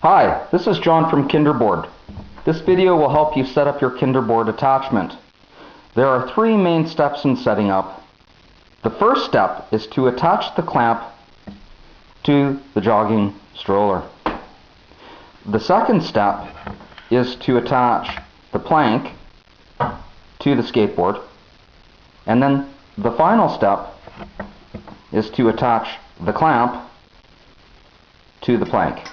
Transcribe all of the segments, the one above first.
Hi, this is John from KINDERBOARD. This video will help you set up your KINDERBOARD attachment. There are three main steps in setting up. The first step is to attach the clamp to the jogging stroller. The second step is to attach the plank to the skateboard. And then the final step is to attach the clamp to the plank.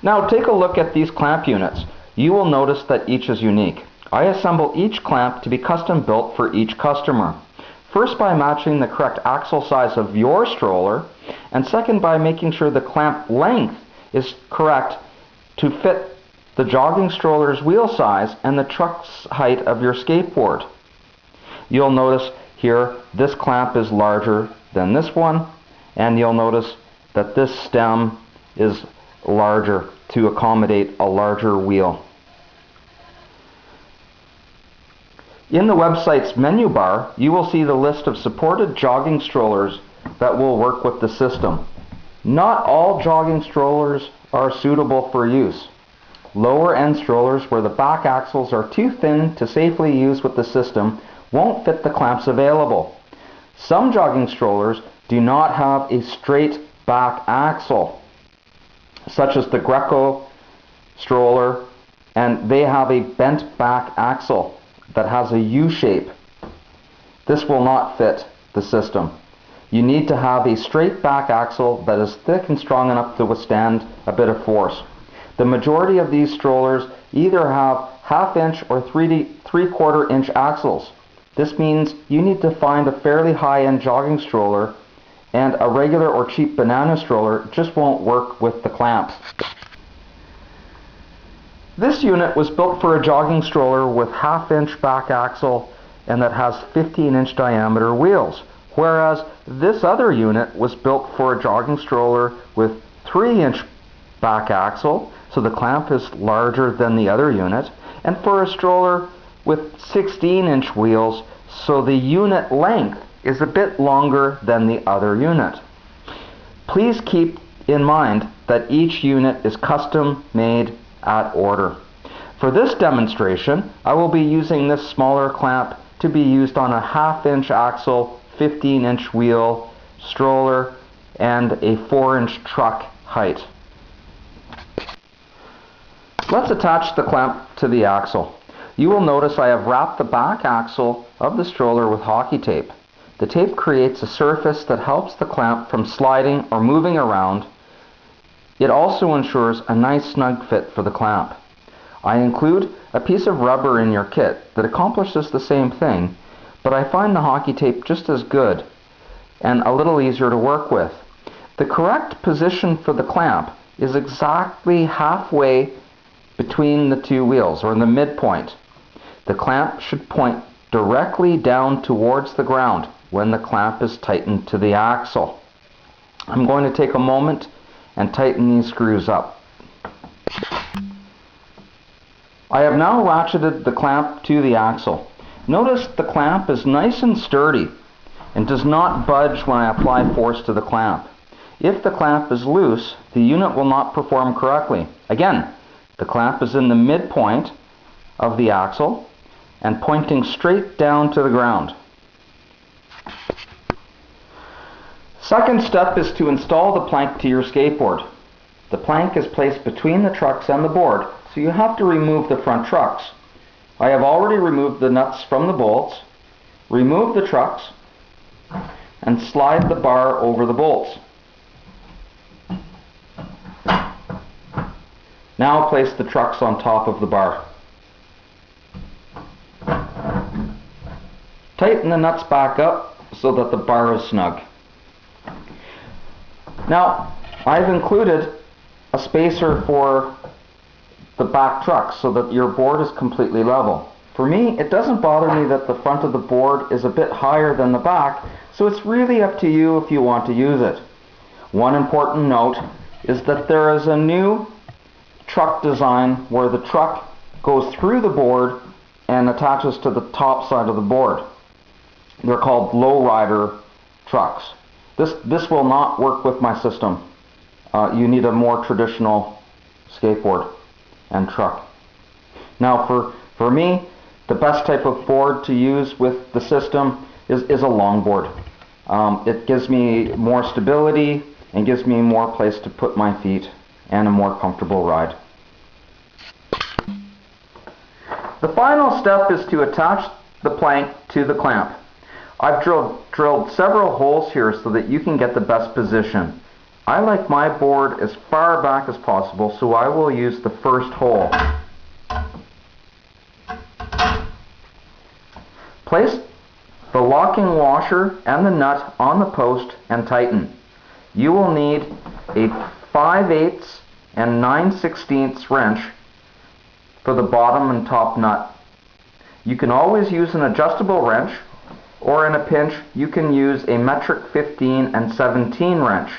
Now take a look at these clamp units. You will notice that each is unique. I assemble each clamp to be custom built for each customer. First, by matching the correct axle size of your stroller, and second, by making sure the clamp length is correct to fit the jogging stroller's wheel size and the truck's height of your skateboard. You'll notice here this clamp is larger than this one, and you'll notice that this stem is larger to accommodate a larger wheel. In the website's menu bar, you will see the list of supported jogging strollers that will work with the system. Not all jogging strollers are suitable for use. Lower end strollers where the back axles are too thin to safely use with the system won't fit the clamps available. Some jogging strollers do not have a straight back axle, such as the Greco stroller, and they have a bent back axle that has a U shape. This will not fit the system. You need to have a straight back axle that is thick and strong enough to withstand a bit of force. The majority of these strollers either have half-inch or 3/4 inch axles. This means you need to find a fairly high-end jogging stroller, and a regular or cheap banana stroller just won't work with the clamp. This unit was built for a jogging stroller with half-inch back axle and that has 15-inch diameter wheels, whereas this other unit was built for a jogging stroller with 3-inch back axle, so the clamp is larger than the other unit, and for a stroller with 16-inch wheels, so the unit length is a bit longer than the other unit. Please keep in mind that each unit is custom made at order. For this demonstration, I will be using this smaller clamp to be used on a half-inch axle, 15-inch wheel stroller, and a 4-inch truck height. Let's attach the clamp to the axle. You will notice I have wrapped the back axle of the stroller with hockey tape. The tape creates a surface that helps the clamp from sliding or moving around. It also ensures a nice snug fit for the clamp. I include a piece of rubber in your kit that accomplishes the same thing, but I find the hockey tape just as good and a little easier to work with. The correct position for the clamp is exactly halfway between the two wheels, or in the midpoint. The clamp should point directly down towards the ground when the clamp is tightened to the axle. I'm going to take a moment and tighten these screws up. I have now ratcheted the clamp to the axle. Notice the clamp is nice and sturdy and does not budge when I apply force to the clamp. If the clamp is loose, the unit will not perform correctly. Again, the clamp is in the midpoint of the axle and pointing straight down to the ground. Second step is to install the plank to your skateboard. The plank is placed between the trucks and the board, so you have to remove the front trucks. I have already removed the nuts from the bolts, remove the trucks, and slide the bar over the bolts. Now place the trucks on top of the bar. Tighten the nuts back up so that the bar is snug. Now, I've included a spacer for the back trucks so that your board is completely level. For me, it doesn't bother me that the front of the board is a bit higher than the back, so it's really up to you if you want to use it. One important note is that there is a new truck design where the truck goes through the board and attaches to the top side of the board. They're called lowrider trucks. This will not work with my system. you need a more traditional skateboard and truck. Now for me, the best type of board to use with the system is a longboard. It gives me more stability and gives me more place to put my feet and a more comfortable ride. The final step is to attach the plank to the clamp. I've drilled several holes here so that you can get the best position. I like my board as far back as possible, so I will use the first hole. Place the locking washer and the nut on the post and tighten. You will need a 5/8 and 9/16 wrench for the bottom and top nut. You can always use an adjustable wrench, or in a pinch you can use a metric 15 and 17 wrench.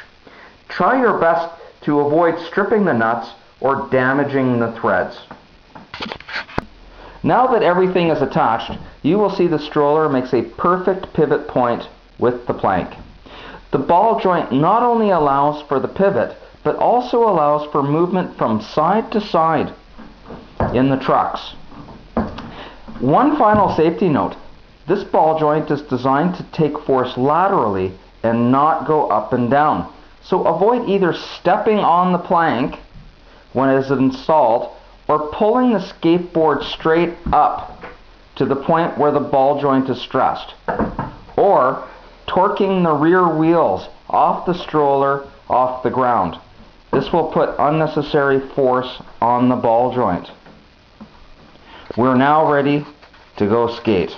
Try your best to avoid stripping the nuts or damaging the threads. Now that everything is attached, you will see the stroller makes a perfect pivot point with the plank. The ball joint not only allows for the pivot, but also allows for movement from side to side in the trucks. One final safety note: this ball joint is designed to take force laterally and not go up and down. So avoid either stepping on the plank when it is installed or pulling the skateboard straight up to the point where the ball joint is stressed, or torquing the rear wheels off the stroller off the ground. This will put unnecessary force on the ball joint. We're now ready to go skate.